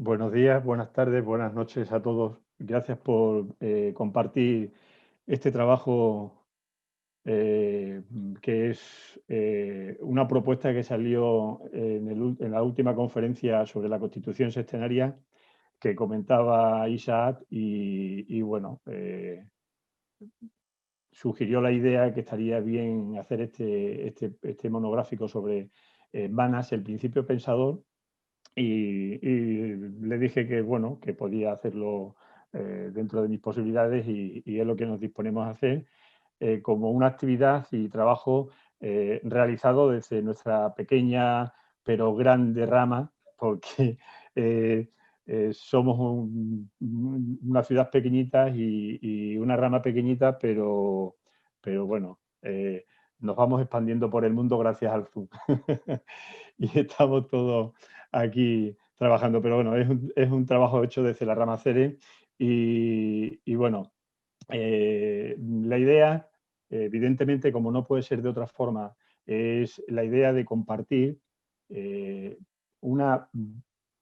Buenos días, buenas tardes, buenas noches a todos. Gracias por compartir este trabajo que es una propuesta que salió en la última conferencia sobre la Constitución Sextenaria que comentaba Isaac y bueno, sugirió la idea que estaría bien hacer este monográfico sobre Manas, el principio pensador, y le dije que, bueno, que podía hacerlo dentro de mis posibilidades y es lo que nos disponemos a hacer como una actividad y trabajo realizado desde nuestra pequeña pero grande rama, porque eh, somos una ciudad pequeñita y una rama pequeñita, pero bueno, nos vamos expandiendo por el mundo gracias al Zoom. Y estamos todos aquí trabajando, pero bueno, es un trabajo hecho desde la rama CERE y bueno, la idea, evidentemente, como no puede ser de otra forma, es la idea de compartir eh, una,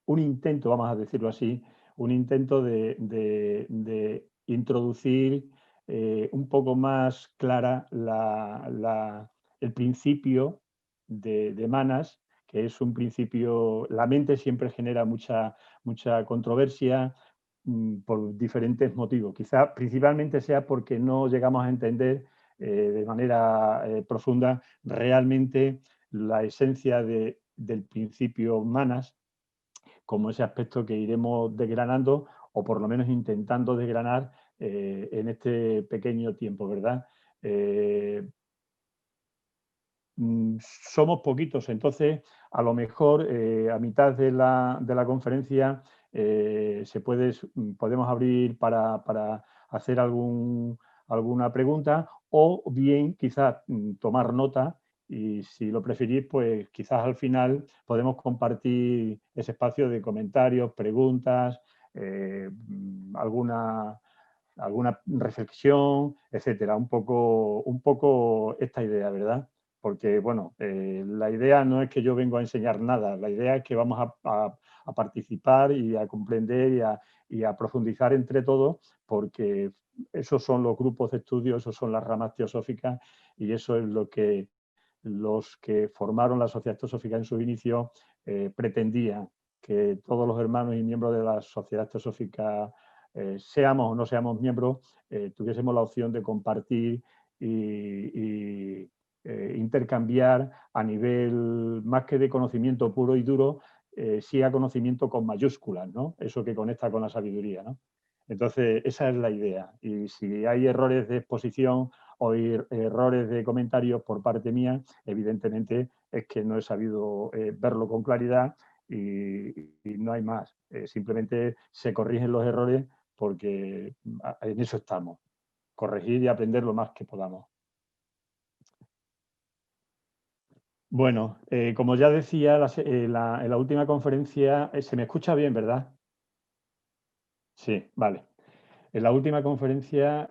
un intento, vamos a decirlo así, un intento de introducir un poco más clara el principio de Manas, que es un principio, la mente siempre genera mucha controversia, por diferentes motivos. Quizá principalmente sea porque no llegamos a entender de manera profunda realmente la esencia del principio Manas, como ese aspecto que iremos desgranando o por lo menos intentando desgranar en este pequeño tiempo, ¿verdad? Eh, Somos poquitos, entonces a lo mejor a mitad de la conferencia podemos abrir para hacer alguna pregunta o bien quizás tomar nota y si lo preferís, pues quizás al final podemos compartir ese espacio de comentarios, preguntas, alguna reflexión, etcétera. Un poco esta idea, ¿verdad? Porque, bueno, la idea no es que yo vengo a enseñar nada, la idea es que vamos a participar y a comprender y a profundizar entre todos, porque esos son los grupos de estudio, esos son las ramas teosóficas y eso es lo que los que formaron la Sociedad Teosófica en sus inicios pretendían, que todos los hermanos y miembros de la Sociedad Teosófica, seamos o no seamos miembros, tuviésemos la opción de compartir y intercambiar a nivel más que de conocimiento puro y duro, sí a conocimiento con mayúsculas, ¿no? Eso que conecta con la sabiduría, ¿no? Entonces, esa es la idea. Y si hay errores de exposición o errores de comentarios por parte mía, evidentemente es que no he sabido verlo con claridad y no hay más. Simplemente se corrigen los errores porque en eso estamos, corregir y aprender lo más que podamos. Bueno, como ya decía en la última conferencia, se me escucha bien, ¿verdad? Sí, vale. En la última conferencia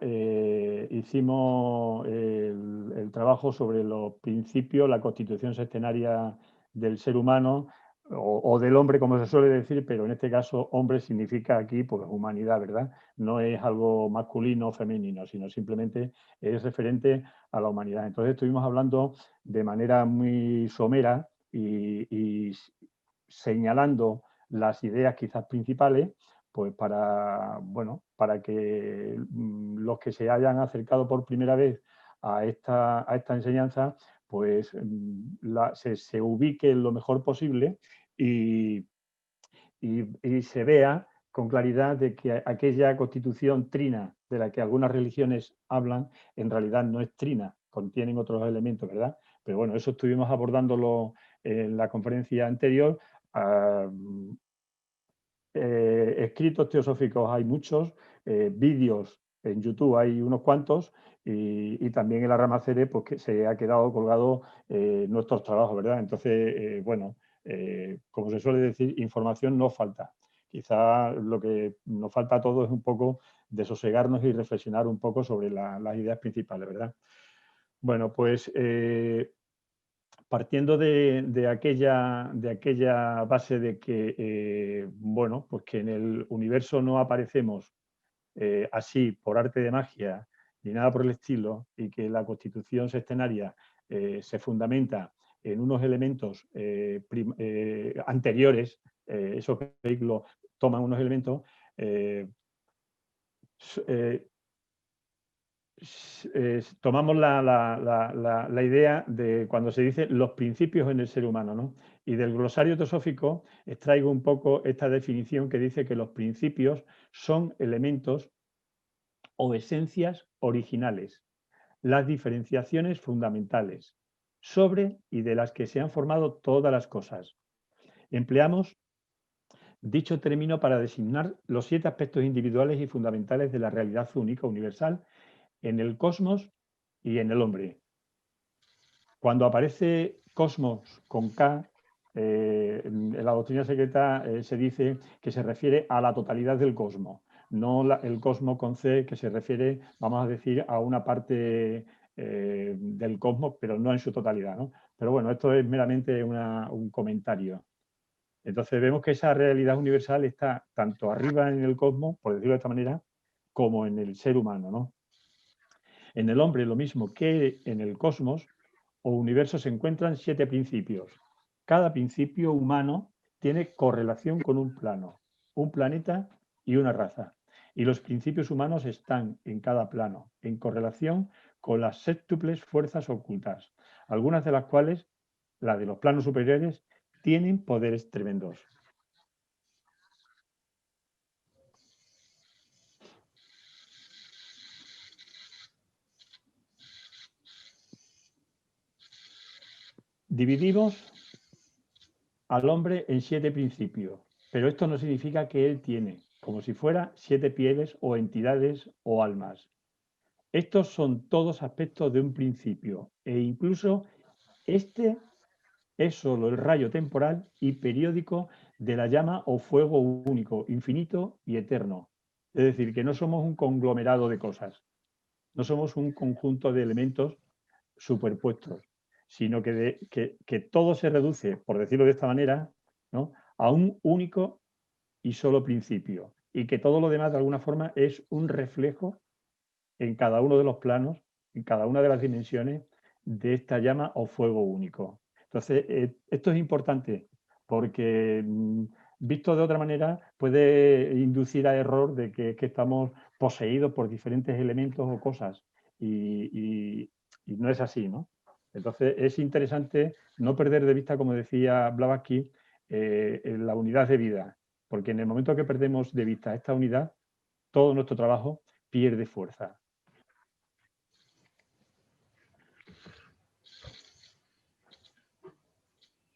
hicimos el trabajo sobre los principios, la constitución sextenaria del ser humano o del hombre, como se suele decir, pero en este caso hombre significa aquí pues, humanidad, ¿verdad? No es algo masculino o femenino, sino simplemente es referente a la humanidad. Entonces estuvimos hablando de manera muy somera y señalando las ideas quizás principales pues bueno, para que los que se hayan acercado por primera vez a esta enseñanza, pues se ubique lo mejor posible y, y se vea con claridad de que aquella constitución trina de la que algunas religiones hablan, en realidad no es trina, contienen otros elementos, ¿verdad? Pero bueno, eso estuvimos abordándolo en la conferencia anterior. Ah, escritos teosóficos hay muchos, vídeos en YouTube hay unos cuantos y también en la rama CERE pues, que se ha quedado colgado nuestros trabajos, ¿verdad? Entonces, bueno, como se suele decir, información no falta. Quizá lo que nos falta a todos es un poco de sosegarnos y reflexionar un poco sobre las ideas principales, ¿verdad? Bueno, pues partiendo de aquella base de que, bueno, pues que en el universo no aparecemos así por arte de magia ni nada por el estilo, y que la constitución sextenaria se fundamenta en unos elementos anteriores, esos vehículos toman unos elementos, eh, tomamos la idea de cuando se dice los principios en el ser humano, ¿no? Y del glosario teosófico extraigo un poco esta definición que dice que los principios son elementos o esencias originales, las diferenciaciones fundamentales, sobre y de las que se han formado todas las cosas. Empleamos dicho término para designar los 7 aspectos individuales y fundamentales de la realidad única, universal, en el cosmos y en el hombre. Cuando aparece cosmos con K, en la doctrina secreta se dice que se refiere a la totalidad del cosmos, no el cosmos con C, que se refiere, vamos a decir, a una parte del cosmos, pero no en su totalidad, ¿no? Pero bueno, esto es meramente un comentario. Entonces vemos que esa realidad universal está tanto arriba en el cosmos, por decirlo de esta manera, como en el ser humano, ¿no? En el hombre, lo mismo que en el cosmos o universo, se encuentran 7 principios. Cada principio humano tiene correlación con un plano, un planeta y una raza. Y los principios humanos están en cada plano, en correlación con las séptuples fuerzas ocultas, algunas de las cuales, la de los planos superiores, tienen poderes tremendos. Dividimos al hombre en 7 principios, pero esto no significa que él tiene, como si fuera 7 pieles o entidades o almas. Estos son todos aspectos de un principio, e incluso este es solo el rayo temporal y periódico de la llama o fuego único, infinito y eterno. Es decir, que no somos un conglomerado de cosas, no somos un conjunto de elementos superpuestos, sino que todo se reduce, por decirlo de esta manera, ¿no?, a un único y solo principio, y que todo lo demás de alguna forma es un reflejo en cada uno de los planos, en cada una de las dimensiones de esta llama o fuego único. Entonces, esto es importante porque visto de otra manera puede inducir a error de que estamos poseídos por diferentes elementos o cosas y no es así, ¿no? Entonces, es interesante no perder de vista, como decía Blavatsky, la unidad de vida, porque en el momento que perdemos de vista esta unidad, todo nuestro trabajo pierde fuerza.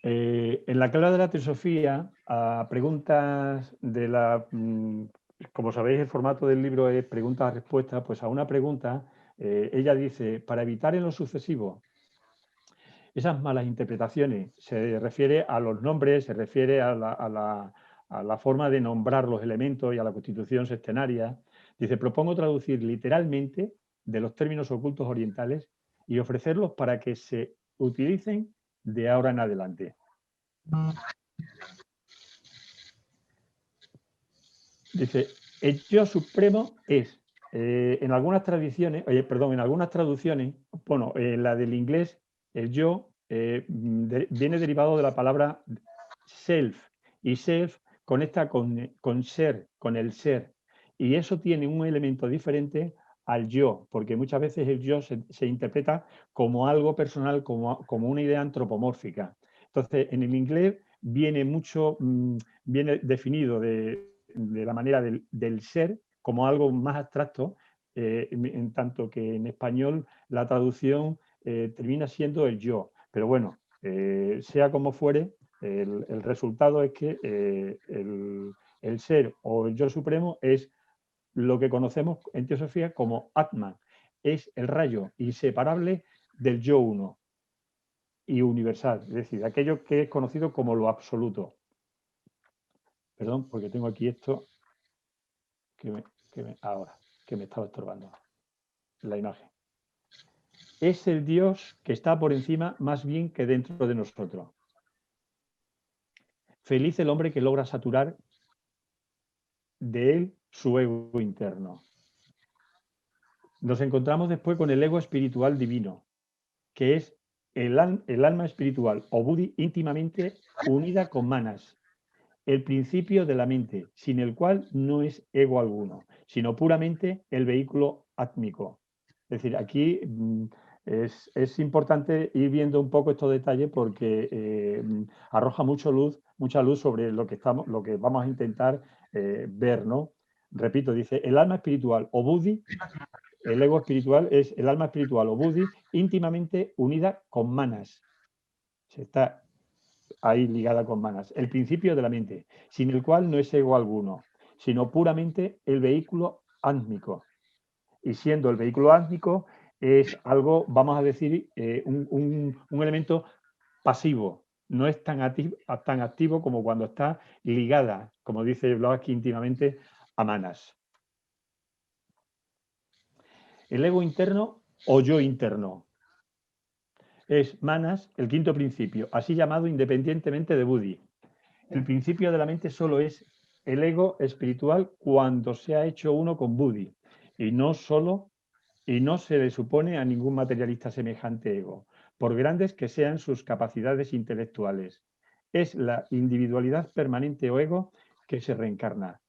En la clave de la teosofía, a preguntas de la... como sabéis, el formato del libro es preguntas-respuestas, pues a una pregunta, ella dice, para evitar en lo sucesivo esas malas interpretaciones, se refiere a los nombres, se refiere a la forma de nombrar los elementos y a la constitución sextenaria. Dice, propongo traducir literalmente de los términos ocultos orientales y ofrecerlos para que se utilicen de ahora en adelante. Dice, el yo supremo es, en algunas tradiciones, en algunas traducciones, bueno, la del inglés, el yo viene derivado de la palabra self, y self conecta con ser, con el ser, y eso tiene un elemento diferente al yo, porque muchas veces el yo se interpreta como algo personal, como una idea antropomórfica. Entonces, en el inglés viene viene definido de la manera del ser como algo más abstracto, en tanto que en español la traducción termina siendo el yo. Pero bueno, sea como fuere, el resultado es que el ser o el yo supremo es lo que conocemos en teosofía como Atman. Es el rayo inseparable del yo uno y universal, es decir, aquello que es conocido como lo absoluto. Perdón, porque tengo aquí esto ahora, que me estaba estorbando la imagen. es el Dios que está por encima más bien que dentro de nosotros. Feliz el hombre que logra saturar de él su ego interno. Nos encontramos después con el ego espiritual divino, que es el alma espiritual o buddhi íntimamente unida con manas, el principio de la mente, sin el cual no es ego alguno, sino puramente el vehículo átmico. Es decir, aquí es importante ir viendo un poco estos detalles porque arroja mucha luz sobre lo que vamos a intentar ver, ¿no? Repito, dice, el alma espiritual o buddhi, el ego espiritual es el alma espiritual o buddhi íntimamente unida con manas. Se está ahí ligada con manas. El principio de la mente, sin el cual no es ego alguno, sino puramente el vehículo átmico. Y siendo el vehículo átmico, es algo, vamos a decir, un elemento pasivo. No es tan activo como cuando está ligada, como dice Blavatsky, íntimamente a manas. El ego interno o yo interno es manas, el quinto principio, así llamado independientemente de buddhi. El principio de la mente solo es el ego espiritual cuando se ha hecho uno con buddhi y no se le supone a ningún materialista semejante ego, por grandes que sean sus capacidades intelectuales. Es la individualidad permanente o ego que se reencarna.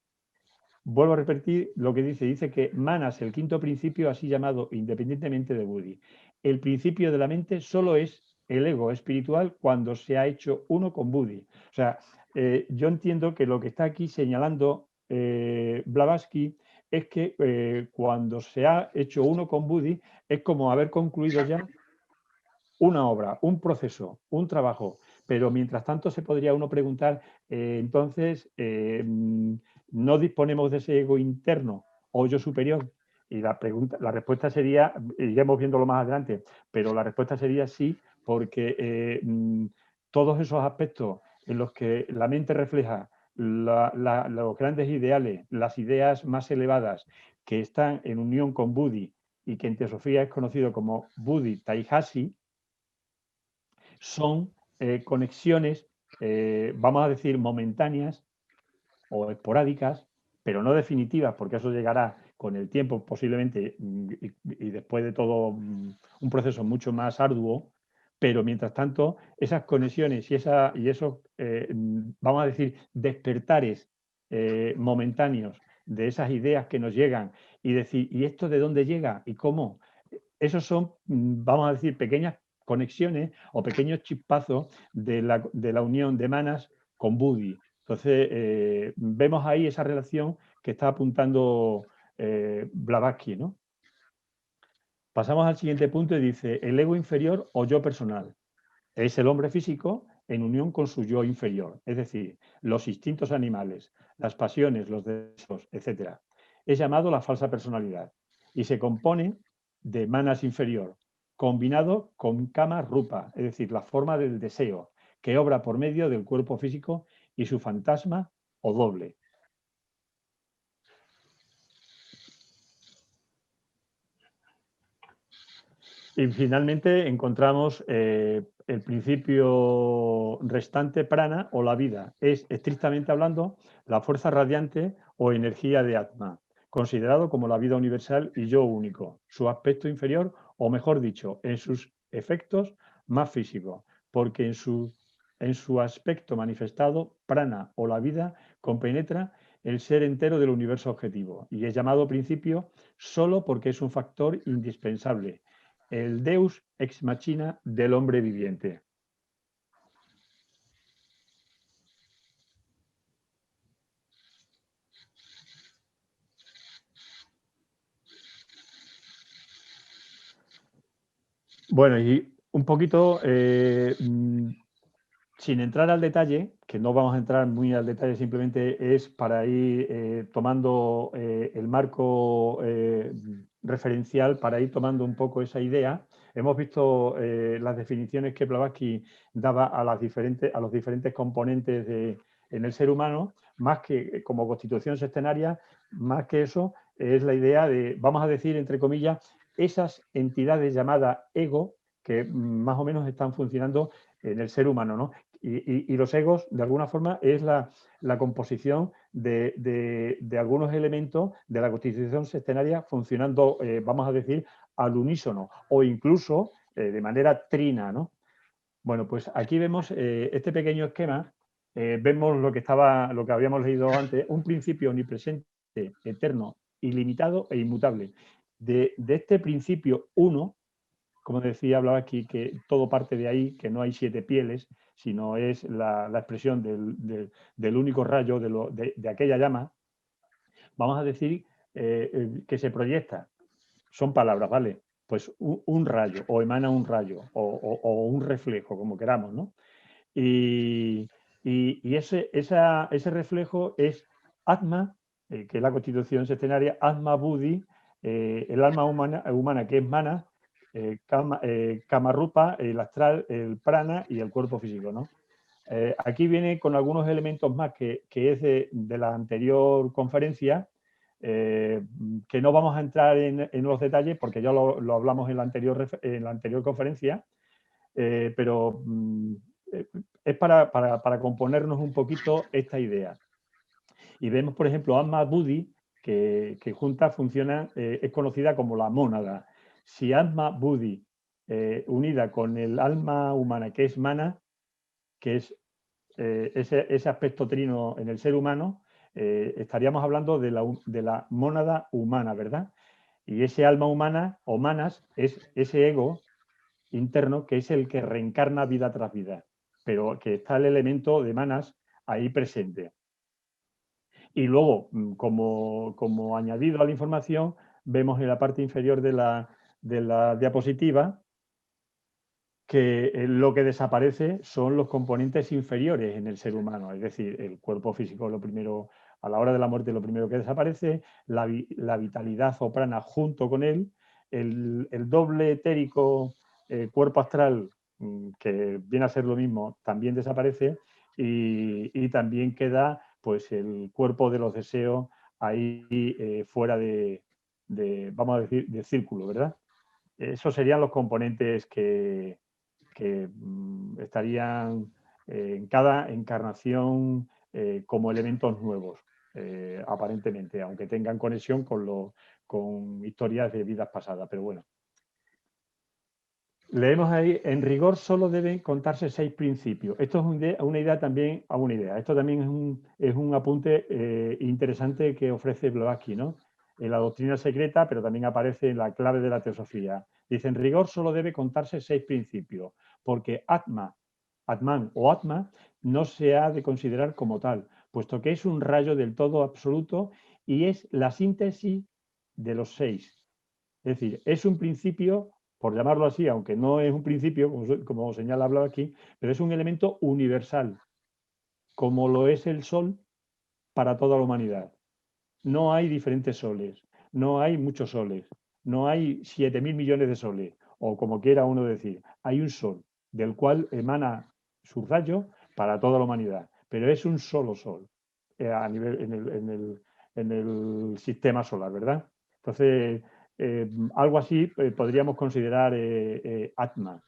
Vuelvo a repetir lo que dice que manas, el quinto principio, así llamado independientemente de buddhi. El principio de la mente solo es el ego espiritual cuando se ha hecho uno con buddhi. O sea, yo entiendo que lo que está aquí señalando Blavatsky es que cuando se ha hecho uno con buddhi es como haber concluido ya una obra, un proceso, un trabajo, pero mientras tanto se podría uno preguntar, entonces, ¿no disponemos de ese ego interno o yo superior? Y la respuesta sería, iremos viéndolo más adelante, pero la respuesta sería sí, porque todos esos aspectos en los que la mente refleja los grandes ideales, las ideas más elevadas que están en unión con Buddhi y que en teosofía es conocido como Buddhi Taihasi, son conexiones, vamos a decir, momentáneas o esporádicas, pero no definitivas, porque eso llegará con el tiempo posiblemente y después de todo un proceso mucho más arduo, pero mientras tanto esas conexiones y esos, vamos a decir, despertares momentáneos de esas ideas que nos llegan y decir, ¿y esto de dónde llega y cómo? Esos son, vamos a decir, pequeñas conexiones o pequeños chispazos de la unión de manas con Buddhi. Entonces, vemos ahí esa relación que está apuntando Blavatsky, ¿no? Pasamos al siguiente punto y dice, el ego inferior o yo personal. Es el hombre físico en unión con su yo inferior, es decir, los instintos animales, las pasiones, los deseos, etc. Es llamado la falsa personalidad y se compone de manas inferior, combinado con kama rupa, es decir, la forma del deseo, que obra por medio del cuerpo físico y su fantasma o doble. Y finalmente encontramos el principio restante prana o la vida. Es, estrictamente hablando, la fuerza radiante o energía de Atma, considerado como la vida universal y yo único, su aspecto inferior, o mejor dicho, en sus efectos más físicos, porque en su aspecto manifestado, prana o la vida compenetra el ser entero del universo objetivo y es llamado principio solo porque es un factor indispensable, el Deus ex machina del hombre viviente. Bueno, y un poquito, sin entrar al detalle, que no vamos a entrar muy al detalle, simplemente es para ir tomando el marco referencial, para ir tomando un poco esa idea. Hemos visto las definiciones que Blavatsky daba a los diferentes componentes en el ser humano, más que como constitución sextenaria, más que eso, es la idea de, vamos a decir, entre comillas, esas entidades llamadas ego que más o menos están funcionando en el ser humano, ¿no? Y los egos, de alguna forma, es la composición de algunos elementos de la constitución sextenaria funcionando, vamos a decir, al unísono o incluso de manera trina, ¿no? Bueno, pues aquí vemos este pequeño esquema, vemos lo que habíamos leído antes, un principio omnipresente, eterno, ilimitado e inmutable. De este principio uno, como decía, hablaba aquí que todo parte de ahí, que no hay 7 pieles, sino es la expresión del único rayo de aquella llama, vamos a decir que se proyecta. Son palabras, ¿vale? Pues un rayo, o emana un rayo, o un reflejo, como queramos, ¿no? Y ese reflejo es Atma, que es la constitución sextenaria, Atma Buddhi, el alma humana que es Mana, Kamarupa, el astral, el prana y el cuerpo físico, ¿no? Aquí viene con algunos elementos más que es de la anterior conferencia, que no vamos a entrar en los detalles porque ya lo hablamos en la anterior conferencia, pero es para componernos un poquito esta idea. Y vemos, por ejemplo, Atma Buddhi, que juntas funciona, es conocida como la mónada. Si Atma Buddhi unida con el alma humana, que es mana, que es ese aspecto trino en el ser humano, estaríamos hablando de la mónada humana, ¿verdad? Y ese alma humana o manas es ese ego interno que es el que reencarna vida tras vida, pero que está el elemento de manas ahí presente. Y luego, como añadido a la información, vemos en la parte inferior de la diapositiva que lo que desaparece son los componentes inferiores en el ser humano, es decir, el cuerpo físico, lo primero, a la hora de la muerte, lo primero que desaparece, la vitalidad o prana junto con él, el doble etérico cuerpo astral, que viene a ser lo mismo, también desaparece y también queda pues el cuerpo de los deseos ahí fuera vamos a decir, del círculo, ¿verdad? Esos serían los componentes que estarían en cada encarnación como elementos nuevos, aparentemente, aunque tengan conexión con historias de vidas pasadas. Pero bueno, leemos ahí, en rigor solo deben contarse 6 principios. Esto es una idea también, a una idea. Esto también es un apunte interesante que ofrece Blavatsky, ¿no? En la doctrina secreta, pero también aparece en la clave de la teosofía. Dice, en rigor solo debe contarse 6 principios, porque Atman o Atma no se ha de considerar como tal, puesto que es un rayo del todo absoluto y es la síntesis de los 6. Es decir, es un principio, por llamarlo así, aunque no es un principio, como señala hablado aquí, pero es un elemento universal, como lo es el Sol para toda la humanidad. No hay diferentes soles, no hay muchos soles, no hay 7.000 millones de soles, o como quiera uno decir, hay un Sol, del cual emana su rayo para toda la humanidad, pero es un solo Sol a nivel en el sistema solar, ¿verdad? Entonces, algo así podríamos considerar Atma.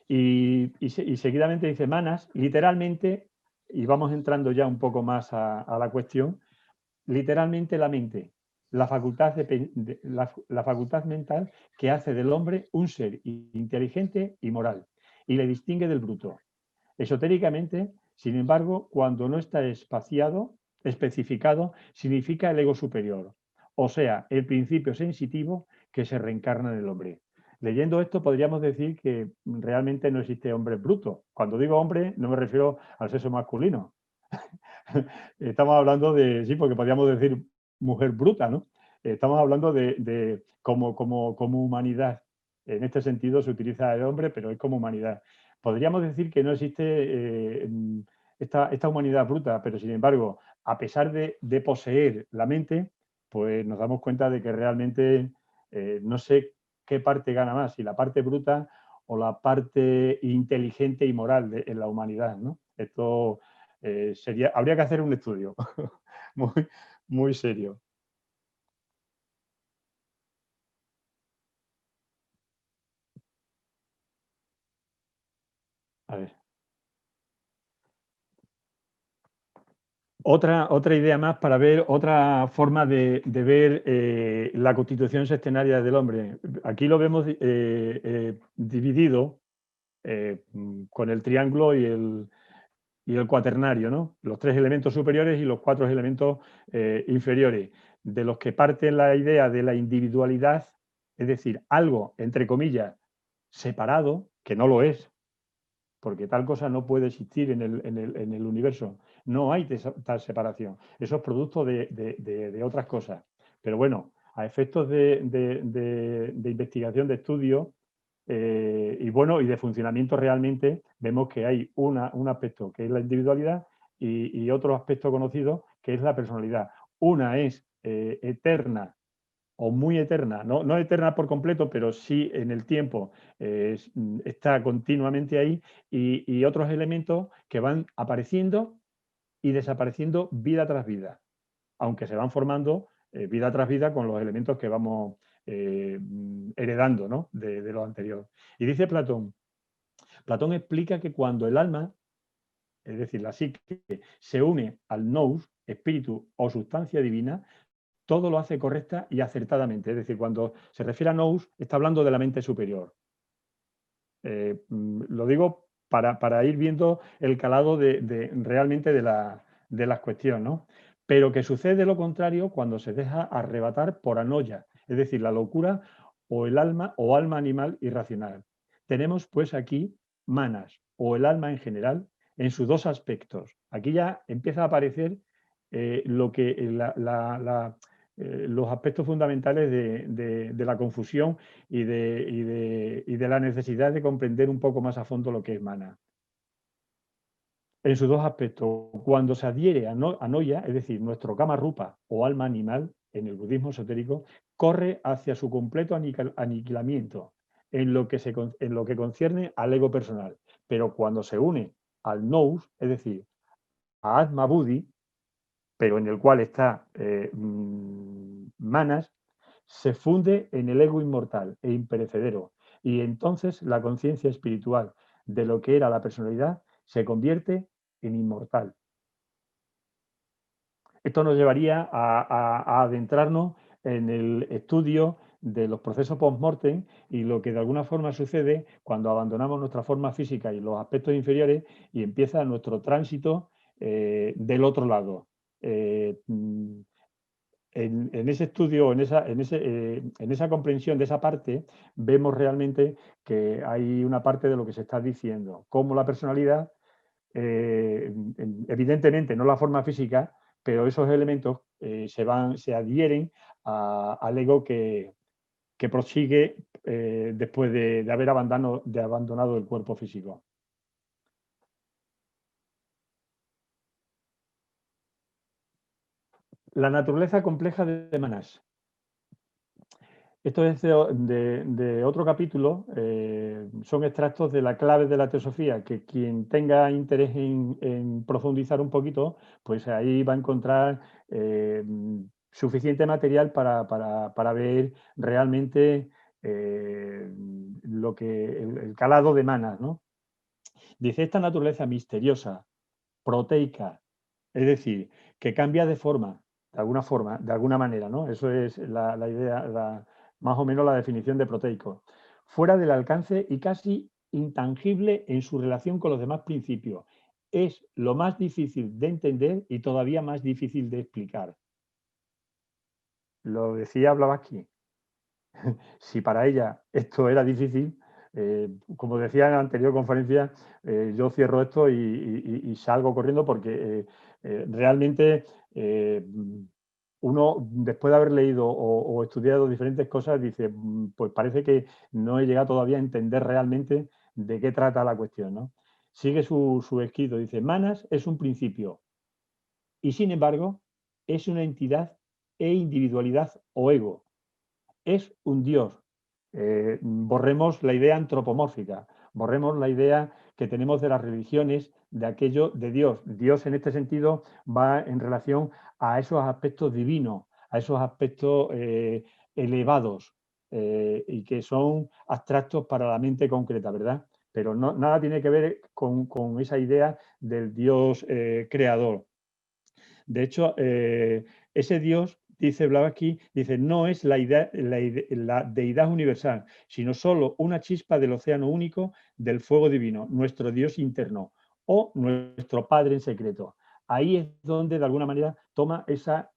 Y seguidamente dice Manas, literalmente, y vamos entrando ya un poco más a la cuestión, literalmente la mente, la facultad mental que hace del hombre un ser inteligente y moral y le distingue del bruto. Esotéricamente, sin embargo, cuando no está especificado, significa el ego superior, o sea, el principio sensitivo que se reencarna en el hombre. Leyendo esto podríamos decir que realmente no existe hombre bruto. Cuando digo hombre no me refiero al sexo masculino. Estamos hablando de, sí, porque podríamos decir mujer bruta, ¿no? Estamos hablando de como humanidad. En este sentido se utiliza el hombre, pero es como humanidad. Podríamos decir que no existe esta humanidad bruta, pero sin embargo, a pesar de poseer la mente, pues nos damos cuenta de que realmente no sé qué parte gana más, si la parte bruta o la parte inteligente y moral en la humanidad, ¿no? Esto habría que hacer un estudio muy, muy serio. A ver. Otra idea más para ver otra forma de ver la constitución sextenaria del hombre. Aquí lo vemos dividido con el triángulo y el cuaternario, ¿no? Los 3 elementos superiores y los 4 elementos inferiores, de los que parte la idea de la individualidad, es decir, algo, entre comillas, separado, que no lo es, porque tal cosa no puede existir en el universo. No hay tal separación. Eso es producto de otras cosas. Pero bueno, a efectos de investigación, de estudio, y bueno, y de funcionamiento realmente, vemos que hay un aspecto que es la individualidad y otro aspecto conocido que es la personalidad. Una es eterna o muy eterna, no eterna por completo, pero sí en el tiempo está continuamente ahí, y otros elementos que van apareciendo y desapareciendo vida tras vida, aunque se van formando vida tras vida con los elementos que vamos heredando, ¿no? de lo anterior. Y dice Platón explica que cuando el alma, es decir, la psique, se une al nous, espíritu o sustancia divina, todo lo hace correcta y acertadamente. Es decir, cuando se refiere a nous, está hablando de la mente superior. Lo digo para ir viendo el calado realmente de las cuestiones, ¿no? Pero que sucede lo contrario cuando se deja arrebatar por anoia, es decir, la locura o el alma o alma animal irracional. Tenemos pues aquí manas o el alma en general en sus dos aspectos. Aquí ya empieza a aparecer lo que los aspectos fundamentales de la confusión y de la necesidad de comprender un poco más a fondo lo que es mana. En sus dos aspectos, cuando se adhiere a Noya, es decir, nuestro kama rupa o alma animal, en el budismo esotérico, corre hacia su completo aniquilamiento en lo que concierne al ego personal. Pero cuando se une al nous, es decir, a Atma Buddhi, pero en el cual está manas, se funde en el ego inmortal e imperecedero, y entonces la conciencia espiritual de lo que era la personalidad se convierte en inmortal. Esto nos llevaría a adentrarnos en el estudio de los procesos post-mortem y lo que de alguna forma sucede cuando abandonamos nuestra forma física y los aspectos inferiores y empieza nuestro tránsito del otro lado. En ese estudio, en esa comprensión de esa parte, vemos realmente que hay una parte de lo que se está diciendo, cómo la personalidad, evidentemente no la forma física, pero esos elementos se adhieren al ego que prosigue después de haber abandonado el cuerpo físico. La naturaleza compleja de Manas. Esto es de otro capítulo, son extractos de la clave de la teosofía, que quien tenga interés en profundizar un poquito, pues ahí va a encontrar suficiente material para ver realmente el calado de Manas, ¿no? Dice, esta naturaleza misteriosa, proteica, es decir, que cambia de forma, de alguna manera, ¿no? Eso es la idea, más o menos la definición de proteico. Fuera del alcance y casi intangible en su relación con los demás principios. Es lo más difícil de entender y todavía más difícil de explicar. Lo decía Blavatsky. Si para ella esto era difícil, como decía en la anterior conferencia, yo cierro esto y salgo corriendo porque realmente uno, después de haber leído o estudiado diferentes cosas, dice, pues parece que no he llegado todavía a entender realmente de qué trata la cuestión, ¿no? Sigue su escrito, dice, Manas es un principio y sin embargo es una entidad e individualidad o ego. Es un Dios. Borremos la idea antropomórfica, borremos la idea que tenemos de las religiones, de aquello de Dios. Dios en este sentido va en relación a esos aspectos divinos, a esos aspectos elevados y que son abstractos para la mente concreta, ¿verdad? pero no, nada tiene que ver con esa idea del Dios creador. De hecho, ese Dios, dice Blavatsky, dice, no es la deidad universal, sino solo una chispa del océano único del fuego divino, nuestro Dios interno o nuestro Padre en secreto. Ahí es donde, de alguna manera, toma esa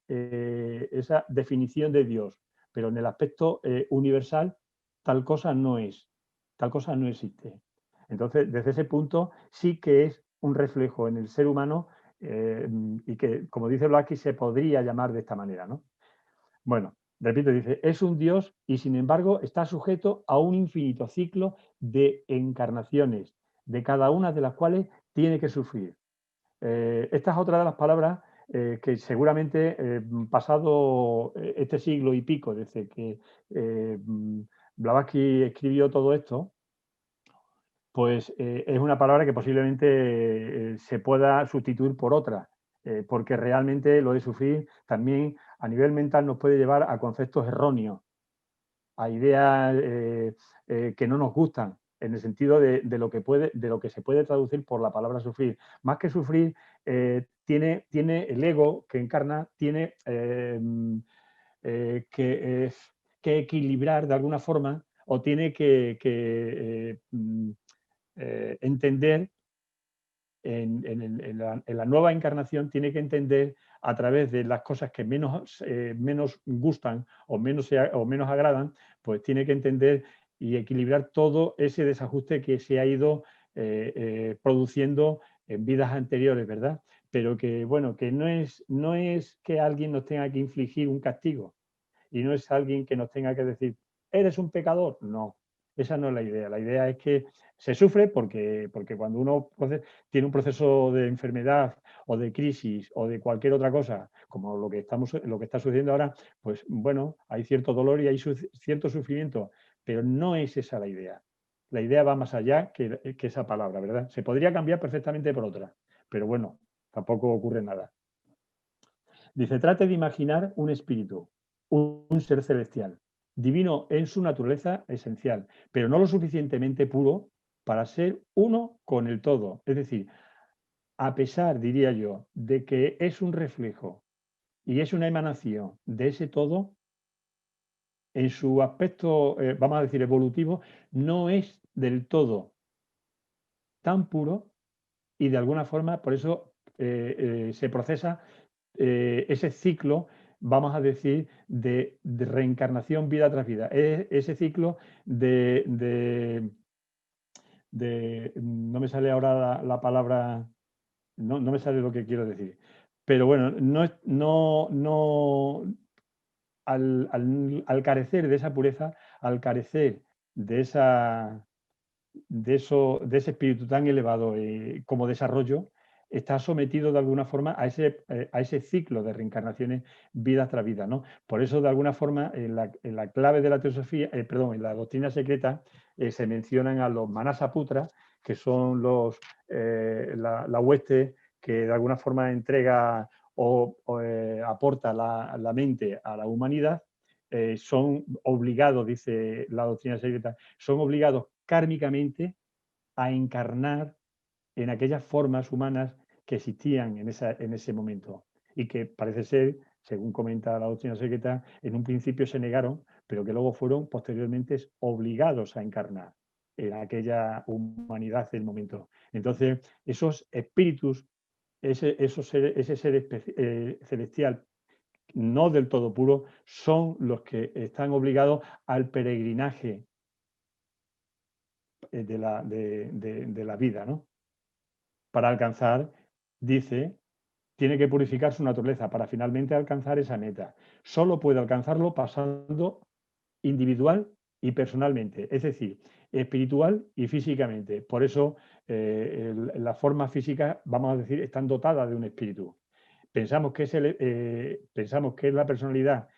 definición de Dios, pero en el aspecto universal, tal cosa no es, tal cosa no existe. Entonces, desde ese punto, sí que es un reflejo en el ser humano y que, como dice Blavatsky, se podría llamar de esta manera, ¿no? Bueno, repito, dice, es un Dios y sin embargo está sujeto a un infinito ciclo de encarnaciones, de cada una de las cuales tiene que sufrir. Esta es otra de las palabras que seguramente, pasado este siglo y pico, desde que Blavatsky escribió todo esto, pues es una palabra que posiblemente se pueda sustituir por otra, porque realmente lo de sufrir también a nivel mental nos puede llevar a conceptos erróneos, a ideas que no nos gustan, en el sentido de lo que se puede traducir por la palabra sufrir. Más que sufrir, tiene el ego que encarna, tiene que equilibrar de alguna forma o tiene que entender en la nueva encarnación, tiene que entender a través de las cosas que menos gustan o menos agradan, pues tiene que entender y equilibrar todo ese desajuste que se ha ido produciendo en vidas anteriores, ¿verdad? Pero que, bueno, que no es que alguien nos tenga que infligir un castigo y no es alguien que nos tenga que decir, ¿eres un pecador? No, esa no es la idea. La idea es que se sufre porque cuando uno tiene un proceso de enfermedad o de crisis o de cualquier otra cosa, como lo que está sucediendo ahora, pues bueno, hay cierto dolor y hay cierto sufrimiento, pero no es esa la idea. La idea va más allá que esa palabra, ¿verdad? Se podría cambiar perfectamente por otra, pero bueno, tampoco ocurre nada. Dice, trate de imaginar un espíritu, un ser celestial, divino en su naturaleza esencial, pero no lo suficientemente puro para ser uno con el todo. Es decir, a pesar, diría yo, de que es un reflejo y es una emanación de ese todo, en su aspecto, vamos a decir, evolutivo, no es del todo tan puro y de alguna forma, por eso se procesa ese ciclo, vamos a decir, de reencarnación vida tras vida. Ese ciclo no me sale ahora la palabra, no me sale lo que quiero decir. Pero bueno, al carecer de esa pureza, al carecer de de ese espíritu tan elevado como desarrollo, está sometido de alguna forma a ese ciclo de reencarnaciones vida tras vida, ¿no? Por eso, de alguna forma, en la clave de la teosofía, perdón, en la doctrina secreta, se mencionan a los Manasaputras, que son la hueste que de alguna forma entrega o aporta la mente a la humanidad. Son obligados, dice la doctrina secreta, son obligados kármicamente a encarnar en aquellas formas humanas que existían en ese momento y que parece ser, según comenta la doctrina secreta, en un principio se negaron, pero que luego fueron posteriormente obligados a encarnar en aquella humanidad del momento. Entonces, esos espíritus, ese ser celestial no del todo puro, son los que están obligados al peregrinaje de la vida, ¿no? Para alcanzar, dice, tiene que purificar su naturaleza para finalmente alcanzar esa meta. Solo puede alcanzarlo pasando individual y personalmente, es decir, espiritual y físicamente. Por eso las formas físicas, vamos a decir, están dotadas de un espíritu. Pensamos que es la personalidad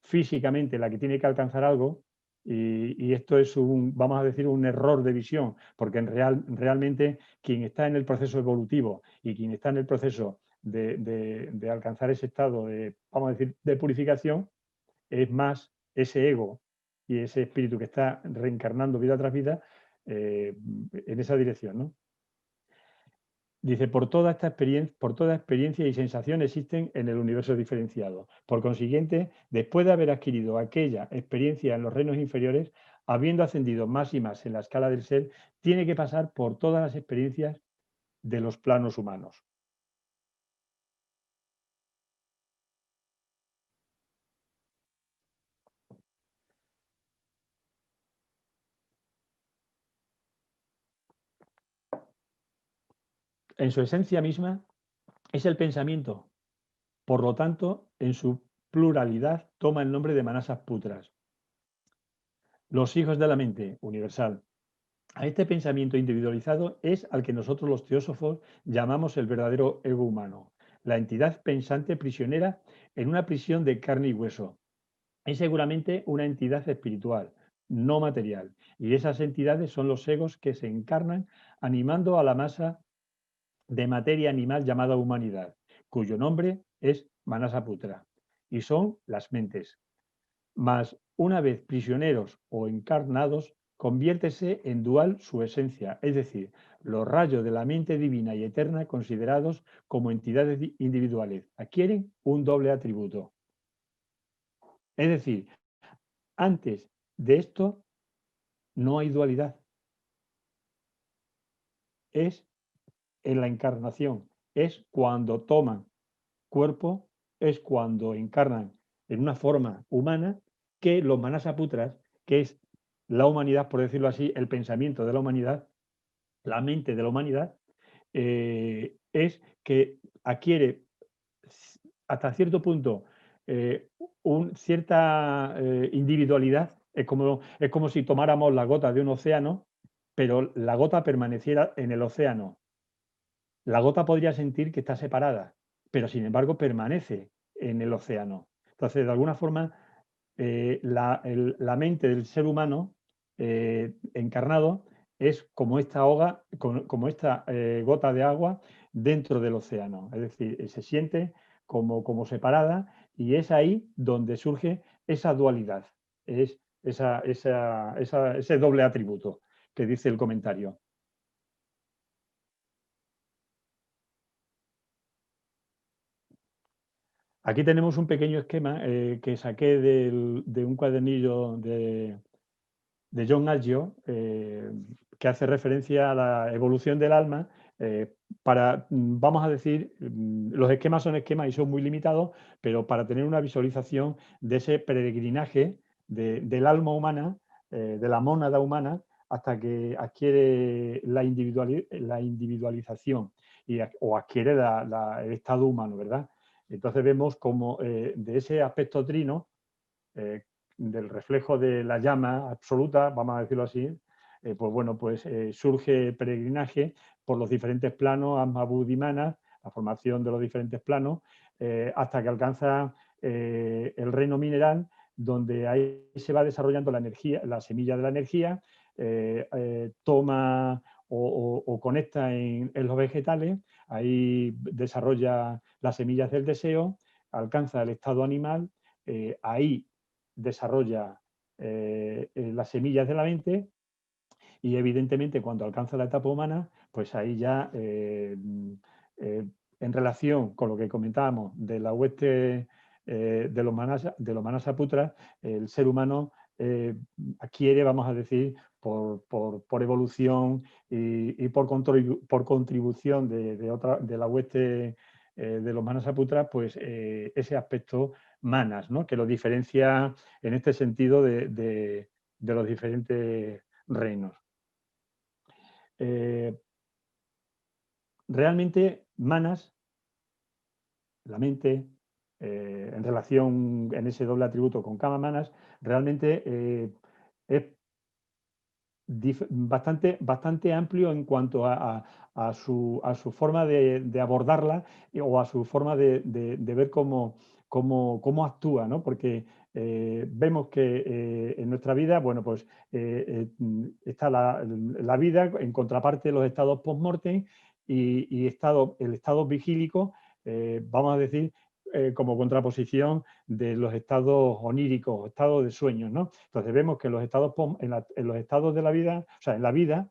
físicamente la que tiene que alcanzar algo y esto es vamos a decir, un error de visión, porque realmente quien está en el proceso evolutivo y quien está en el proceso de alcanzar ese estado vamos a decir, de purificación, es más ese ego y ese espíritu que está reencarnando vida tras vida, en esa dirección, ¿no? Dice, por toda experiencia y sensación existen en el universo diferenciado. Por consiguiente, después de haber adquirido aquella experiencia en los reinos inferiores, habiendo ascendido más y más en la escala del ser, tiene que pasar por todas las experiencias de los planos humanos. En su esencia misma es el pensamiento. Por lo tanto, en su pluralidad toma el nombre de Manasas Putras, los hijos de la mente universal. A este pensamiento individualizado es al que nosotros los teósofos llamamos el verdadero ego humano, la entidad pensante prisionera en una prisión de carne y hueso. Es seguramente una entidad espiritual, no material, y esas entidades son los egos que se encarnan animando a la masa de materia animal llamada humanidad, cuyo nombre es Manasaputra, y son las mentes. Mas, una vez prisioneros o encarnados, conviértese en dual su esencia, es decir, los rayos de la mente divina y eterna considerados como entidades individuales adquieren un doble atributo. Es decir, antes de esto no hay dualidad, es en la encarnación, es cuando toman cuerpo, es cuando encarnan en una forma humana que los manasaputras, que es la humanidad, por decirlo así, el pensamiento de la humanidad, la mente de la humanidad, es que adquiere hasta cierto punto cierta individualidad. Es como si tomáramos la gota de un océano, pero la gota permaneciera en el océano. La gota podría sentir que está separada, pero sin embargo permanece en el océano. Entonces, de alguna forma, la mente del ser humano encarnado es como esta como esta gota de agua dentro del océano. Es decir, se siente como separada y es ahí donde surge esa dualidad, es ese doble atributo que dice el comentario. Aquí tenemos un pequeño esquema que saqué de un cuadernillo de John Algeo, que hace referencia a la evolución del alma. Vamos a decir, los esquemas son esquemas y son muy limitados, pero para tener una visualización de ese peregrinaje del alma humana, de la mónada humana, hasta que adquiere la individualización o adquiere el estado humano, ¿verdad? Entonces vemos como de ese aspecto trino, eh, del reflejo de la llama absoluta, vamos a decirlo así, pues bueno, pues surge peregrinaje por los diferentes planos, Atma, Buddha y Mana, la formación de los diferentes planos, hasta que alcanza el reino mineral, donde ahí se va desarrollando la energía, la semilla de la energía, toma o conecta en los vegetales, ahí desarrolla las semillas del deseo, alcanza el estado animal, ahí desarrolla las semillas de la mente y evidentemente cuando alcanza la etapa humana, pues ahí ya en relación con lo que comentábamos de la hueste de los Manasaputras, el ser humano adquiere, vamos a decir, por evolución y por contribución de la hueste de los Manasaputras, pues ese aspecto manas, ¿no? Que lo diferencia en este sentido de los diferentes reinos. Eh, realmente, manas, la mente, en relación en ese doble atributo con Kama manas, realmente es bastante amplio en cuanto a su forma de abordarla o a su forma de ver cómo actúa, ¿no? Porque vemos que en nuestra vida, bueno, pues está la vida en contraparte de los estados post-mortem y el estado vigílico, vamos a decir, como contraposición de los estados oníricos, estados de sueños, ¿no? Entonces vemos que en los estados de la vida, o sea, en la vida,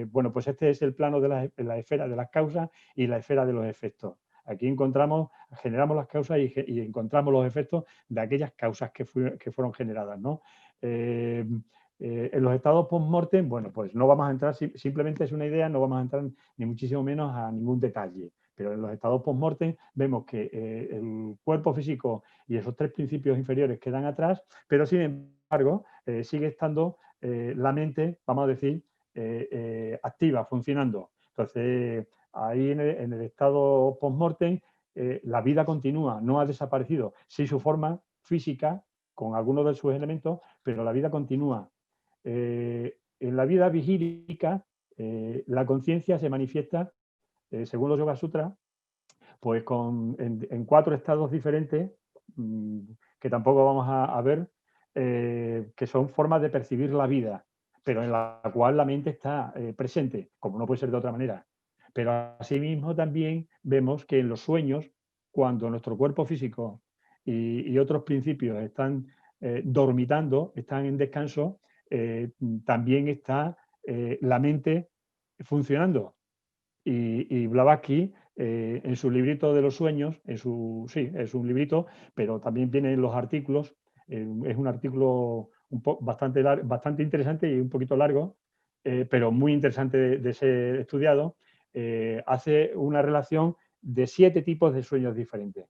bueno, pues este es el plano de la esfera de las causas y la esfera de los efectos. Aquí generamos las causas y encontramos los efectos de aquellas causas que fueron generadas, ¿no? En los estados post-mortem, bueno, pues no vamos a entrar, simplemente es una idea, no vamos a entrar ni muchísimo menos a ningún detalle. Pero en los estados post-mortem vemos que el cuerpo físico y esos tres principios inferiores quedan atrás, pero sin embargo sigue estando la mente, vamos a decir, activa, funcionando. Entonces, ahí en el estado post-mortem la vida continúa, no ha desaparecido. Sí, su forma física, con algunos de sus elementos, pero la vida continúa. En la vida vigílica, la conciencia se manifiesta, según los Yoga Sutras, pues en 4 estados diferentes, que tampoco vamos a ver, que son formas de percibir la vida, pero en la cual la mente está presente, como no puede ser de otra manera. Pero asimismo también vemos que en los sueños, cuando nuestro cuerpo físico y otros principios están dormitando, están en descanso, también está la mente funcionando. Y Blavatsky, en su librito de los sueños, sí, es un librito, pero también vienen los artículos, es un artículo bastante interesante y un poquito largo, pero muy interesante de ser estudiado, hace una relación de 7 tipos de sueños diferentes.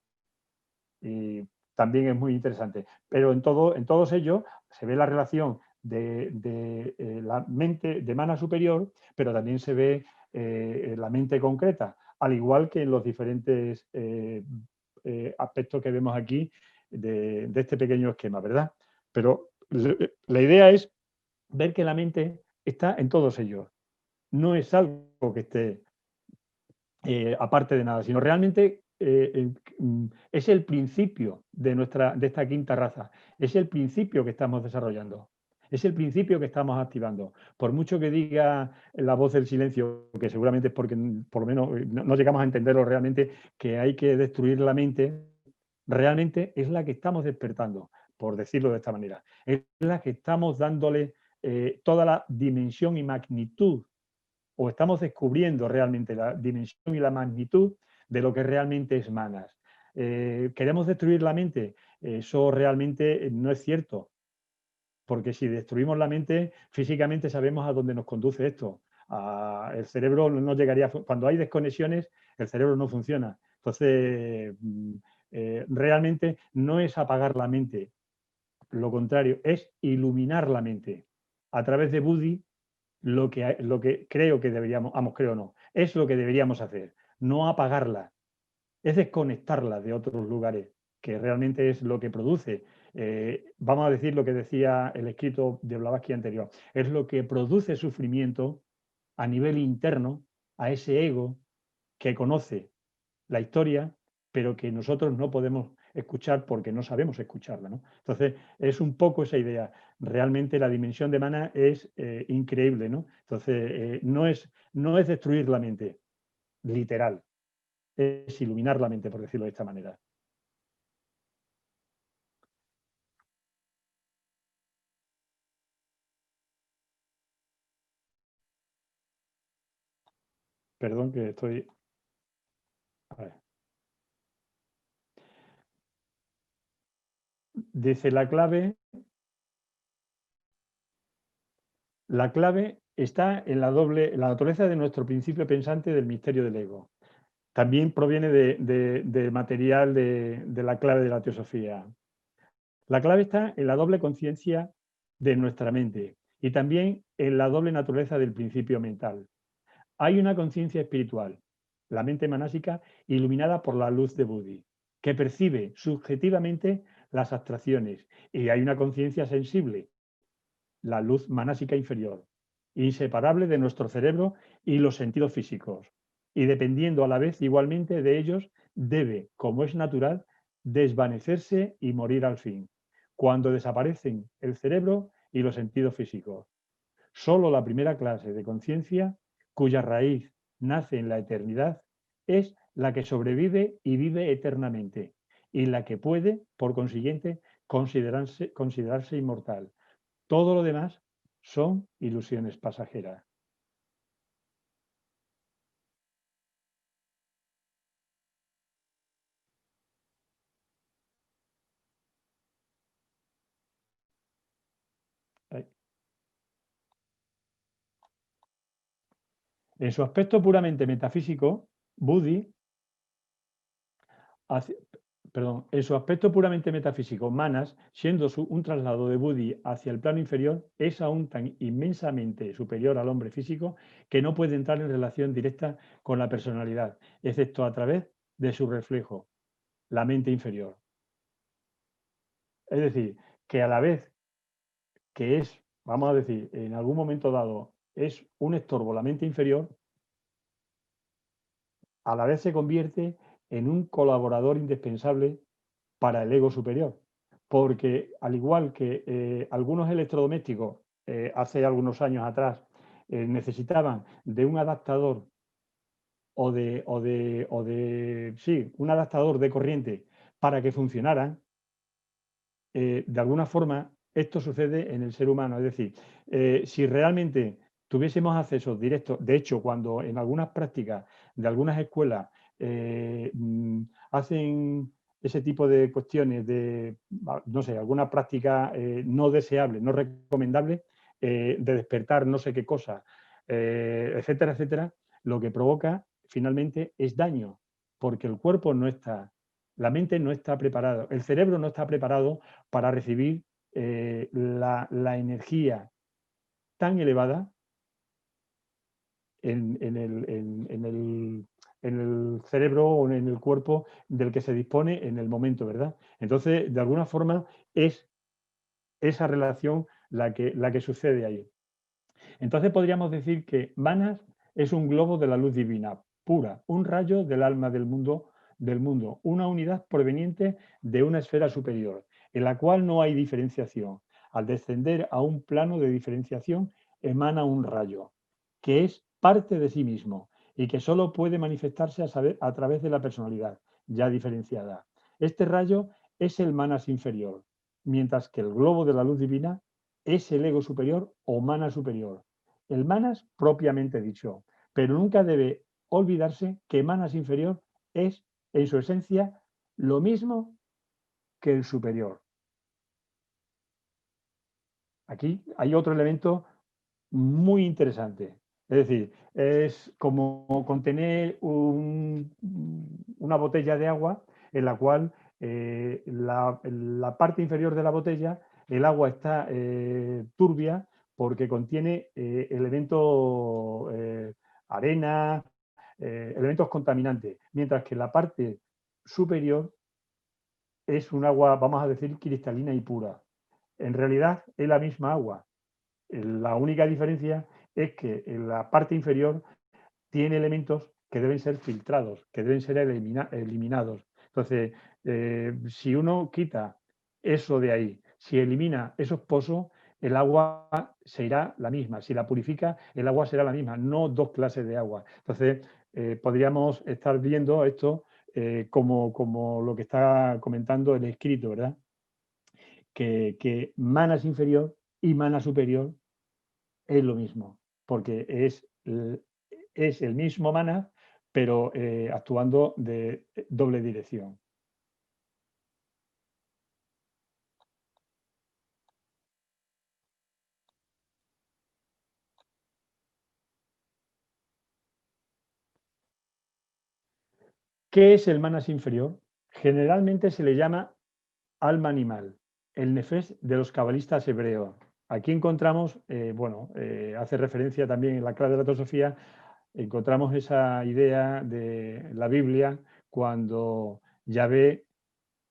Y también es muy interesante. Pero en todos ellos se ve la relación de la mente de mana superior, pero también se ve la mente concreta, al igual que en los diferentes aspectos que vemos aquí de este pequeño esquema, ¿verdad? Pero la idea es ver que la mente está en todos ellos. No es algo que esté aparte de nada, sino realmente es el principio de esta quinta raza, es el principio que estamos desarrollando, es el principio que estamos activando. Por mucho que diga la voz del silencio, que seguramente es porque por lo menos no llegamos a entenderlo realmente, que hay que destruir la mente, realmente es la que estamos despertando, por decirlo de esta manera. Es la que estamos dándole toda la dimensión y magnitud, o estamos descubriendo realmente la dimensión y la magnitud de lo que realmente es manas. ¿Queremos destruir la mente? Eso realmente no es cierto, porque si destruimos la mente, físicamente sabemos a dónde nos conduce esto. El cerebro no llegaría, cuando hay desconexiones, el cerebro no funciona. Entonces, realmente no es apagar la mente, lo contrario, es iluminar la mente. A través de Buddhi, lo que creo que deberíamos, creo no, es lo que deberíamos hacer, no apagarla, es desconectarla de otros lugares, que realmente es lo que produce, vamos a decir lo que decía el escrito de Blavatsky anterior, es lo que produce sufrimiento a nivel interno a ese ego que conoce la historia, pero que nosotros no podemos escuchar porque no sabemos escucharla, ¿no? Entonces, es un poco esa idea. Realmente la dimensión de mana es increíble, ¿no? Entonces, no es destruir la mente, literal, es iluminar la mente, por decirlo de esta manera. Perdón que estoy... A ver. Dice la clave está en la naturaleza de nuestro principio pensante del misterio del ego. También proviene de material de la clave de la teosofía. La clave está en la doble conciencia de nuestra mente y también en la doble naturaleza del principio mental. Hay una conciencia espiritual, la mente manásica, iluminada por la luz de Buddhi, que percibe subjetivamente las abstracciones, y hay una conciencia sensible, la luz manásica inferior, inseparable de nuestro cerebro y los sentidos físicos, y dependiendo a la vez igualmente de ellos, debe, como es natural, desvanecerse y morir al fin, cuando desaparecen el cerebro y los sentidos físicos. Solo la primera clase de conciencia, cuya raíz nace en la eternidad, es la que sobrevive y vive eternamente, y la que puede, por consiguiente, considerarse inmortal. Todo lo demás son ilusiones pasajeras. Eh, En su aspecto puramente metafísico, Buddhi hace- en su aspecto puramente metafísico, Manas, siendo un traslado de Buddhi hacia el plano inferior, es aún tan inmensamente superior al hombre físico que no puede entrar en relación directa con la personalidad, excepto a través de su reflejo, la mente inferior. Es decir, que a la vez que es, vamos a decir, en algún momento dado, es un estorbo la mente inferior, a la vez se convierte en un colaborador indispensable para el ego superior. Porque al igual que algunos electrodomésticos hace algunos años atrás necesitaban de un adaptador sí, un adaptador de corriente para que funcionaran, de alguna forma esto sucede en el ser humano. Es decir, si realmente tuviésemos acceso directo, de hecho, cuando en algunas prácticas de algunas escuelas hacen ese tipo de cuestiones de, no sé, alguna práctica no deseable, no recomendable, de despertar no sé qué cosa, etcétera, etcétera, lo que provoca finalmente es daño, porque el cuerpo no está, la mente no está preparada, el cerebro no está preparado para recibir la energía tan elevada en el cerebro o en el cuerpo del que se dispone en el momento, ¿verdad? Entonces, de alguna forma, es esa relación la que sucede ahí. Entonces, podríamos decir que Manas es un globo de la luz divina, pura, un rayo del alma del mundo, una unidad proveniente de una esfera superior, en la cual no hay diferenciación. Al descender a un plano de diferenciación, emana un rayo, que es parte de sí mismo y que solo puede manifestarse a través de la personalidad, ya diferenciada. Este rayo es el Manas inferior, mientras que el globo de la luz divina es el ego superior o Manas superior. El Manas propiamente dicho, pero nunca debe olvidarse que Manas inferior es, en su esencia, lo mismo que el superior. Aquí hay otro elemento muy interesante. Es decir, es como contener una botella de agua en la cual la parte inferior de la botella, el agua está turbia porque contiene elementos, arena, elementos contaminantes, mientras que la parte superior es un agua, vamos a decir, cristalina y pura. En realidad es la misma agua. La única diferencia es que en la parte inferior tiene elementos que deben ser filtrados, que deben ser eliminados. Entonces, si uno quita eso de ahí, si elimina esos pozos, el agua se irá la misma. Si la purifica, el agua será la misma, no dos clases de agua. Entonces, podríamos estar viendo esto como lo que está comentando el escrito, ¿verdad? Que manas inferior y mana superior es lo mismo, porque es el mismo mana, pero actuando de doble dirección. ¿Qué es el manas inferior? Generalmente se le llama alma animal, el nefesh de los cabalistas hebreos. Aquí encontramos, hace referencia también en la clave de la teosofía, encontramos esa idea de la Biblia cuando Yahvé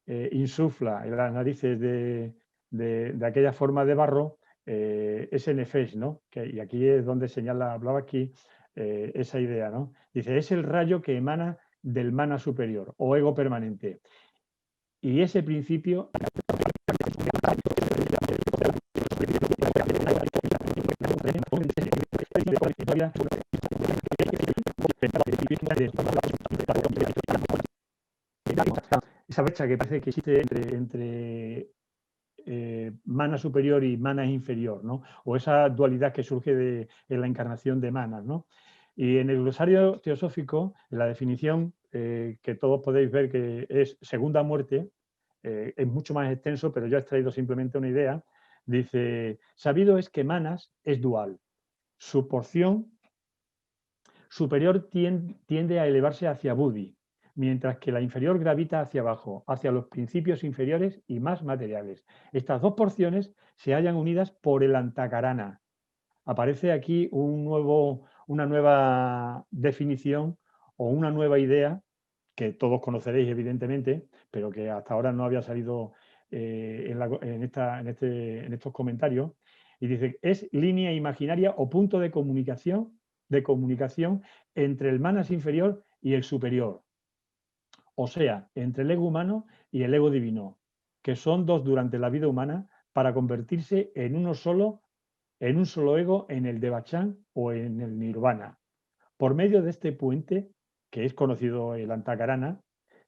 insufla en las narices de aquella forma de barro ese nefesh, ¿no? Y aquí es donde señala, hablaba aquí, esa idea, ¿no? Dice, es el rayo que emana del mana superior o ego permanente. Y ese principio esa vez brecha que parece que existe entre mana superior y mana inferior, ¿no? O esa dualidad que surge en la encarnación de manas, ¿no? Y en el glosario teosófico, en la definición que todos podéis ver que es segunda muerte, es mucho más extenso, pero yo he extraído simplemente una idea. Dice, sabido es que manas es dual. Su porción superior tiende a elevarse hacia Buddhi, mientras que la inferior gravita hacia abajo, hacia los principios inferiores y más materiales. Estas dos porciones se hallan unidas por el Antakarana. Aparece aquí una nueva definición o una nueva idea que todos conoceréis evidentemente, pero que hasta ahora no había salido en estos comentarios. Y dice, es línea imaginaria o punto de comunicación entre el manas inferior y el superior. O sea, entre el ego humano y el ego divino, que son dos durante la vida humana para convertirse en un solo ego en el Devachan o en el Nirvana. Por medio de este puente, que es conocido el Antakarana,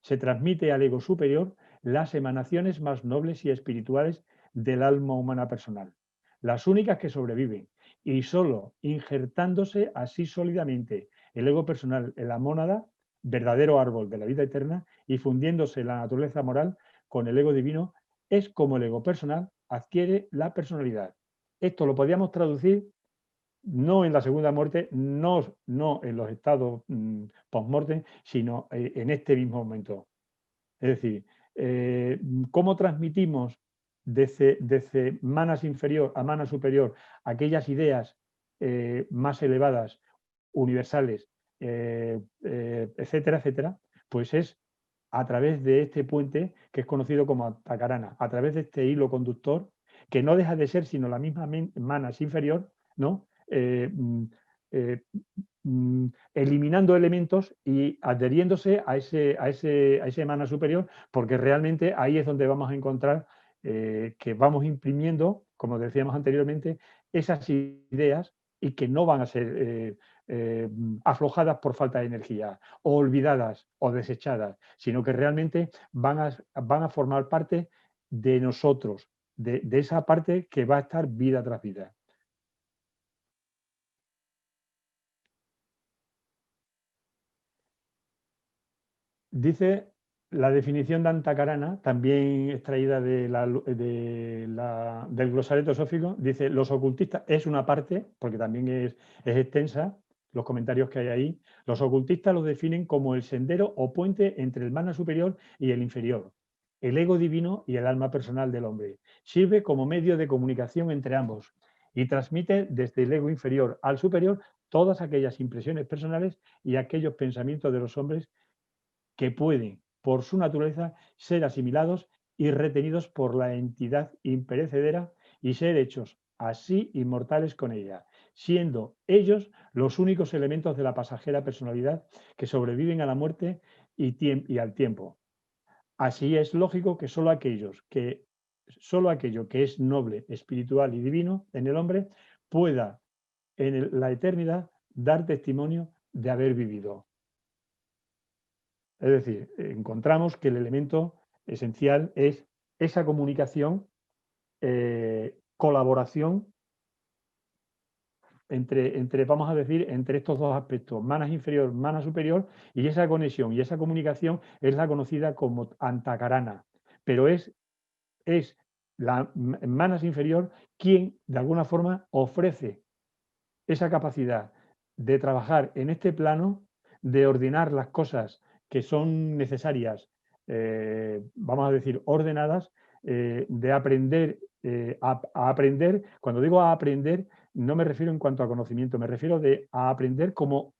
se transmite al ego superior las emanaciones más nobles y espirituales del alma humana personal, las únicas que sobreviven, y solo injertándose así sólidamente el ego personal en la mónada, verdadero árbol de la vida eterna, y fundiéndose la naturaleza moral con el ego divino, es como el ego personal adquiere la personalidad. Esto lo podríamos traducir no en la segunda muerte, no en los estados post-mortem, sino en este mismo momento. Es decir, ¿cómo transmitimos desde manas inferior a manas superior aquellas ideas más elevadas, universales, etcétera, etcétera? Pues es a través de este puente que es conocido como Takarana, a través de este hilo conductor, que no deja de ser sino la misma manas inferior, ¿no? Eliminando elementos y adheriéndose a ese mana superior, porque realmente ahí es donde vamos a encontrar que vamos imprimiendo, como decíamos anteriormente, esas ideas y que no van a ser aflojadas por falta de energía, o olvidadas o desechadas, sino que realmente van a formar parte de nosotros, de esa parte que va a estar vida tras vida. Dice la definición de Antakarana, también extraída del glosario teosófico, dice, los ocultistas, es una parte, porque también es extensa, los comentarios que hay ahí, los ocultistas los definen como el sendero o puente entre el mana superior y el inferior, el ego divino y el alma personal del hombre. Sirve como medio de comunicación entre ambos y transmite desde el ego inferior al superior todas aquellas impresiones personales y aquellos pensamientos de los hombres que pueden, por su naturaleza, ser asimilados y retenidos por la entidad imperecedera y ser hechos así inmortales con ella, siendo ellos los únicos elementos de la pasajera personalidad que sobreviven a la muerte y al tiempo. Así es lógico que solo aquello que es noble, espiritual y divino en el hombre pueda en la eternidad dar testimonio de haber vivido. Es decir, encontramos que el elemento esencial es esa comunicación, colaboración vamos a decir, entre estos dos aspectos, manas inferior, mana superior, y esa conexión y esa comunicación es la conocida como antakarana, pero es la manas inferior quien, de alguna forma, ofrece esa capacidad de trabajar en este plano, de ordenar las cosas que son necesarias, vamos a decir, ordenadas, de aprender a aprender. Cuando digo a aprender, no me refiero en cuanto a conocimiento, me refiero a aprender como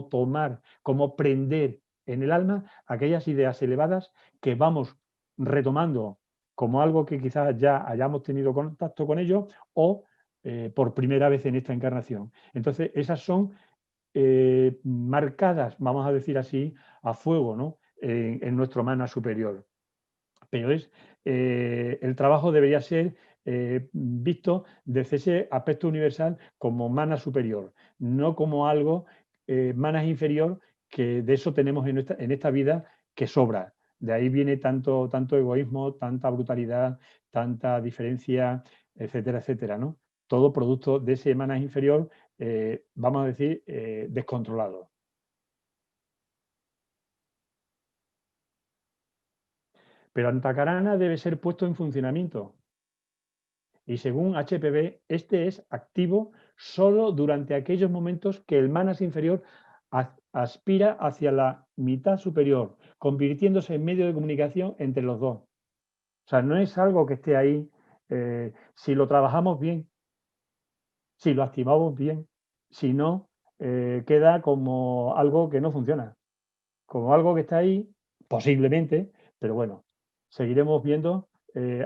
tomar, como prender en el alma aquellas ideas elevadas que vamos retomando como algo que quizás ya hayamos tenido contacto con ello o por primera vez en esta encarnación. Entonces, esas son marcadas, vamos a decir así, a fuego, ¿no? En nuestro mana superior. Pero el trabajo debería ser visto desde ese aspecto universal como mana superior, no como algo mana inferior, que de eso tenemos en esta vida que sobra. De ahí viene tanto egoísmo, tanta brutalidad, tanta diferencia, etcétera, etcétera, ¿no? Todo producto de ese manas inferior, vamos a decir, descontrolado. Pero Antacarana debe ser puesto en funcionamiento. Y según HPV, este es activo solo durante aquellos momentos que el manas inferior aspira hacia la mitad superior, convirtiéndose en medio de comunicación entre los dos. O sea, no es algo que esté ahí. Si lo trabajamos bien, si lo activamos bien, si no, queda como algo que no funciona, como algo que está ahí, posiblemente, pero bueno, seguiremos viendo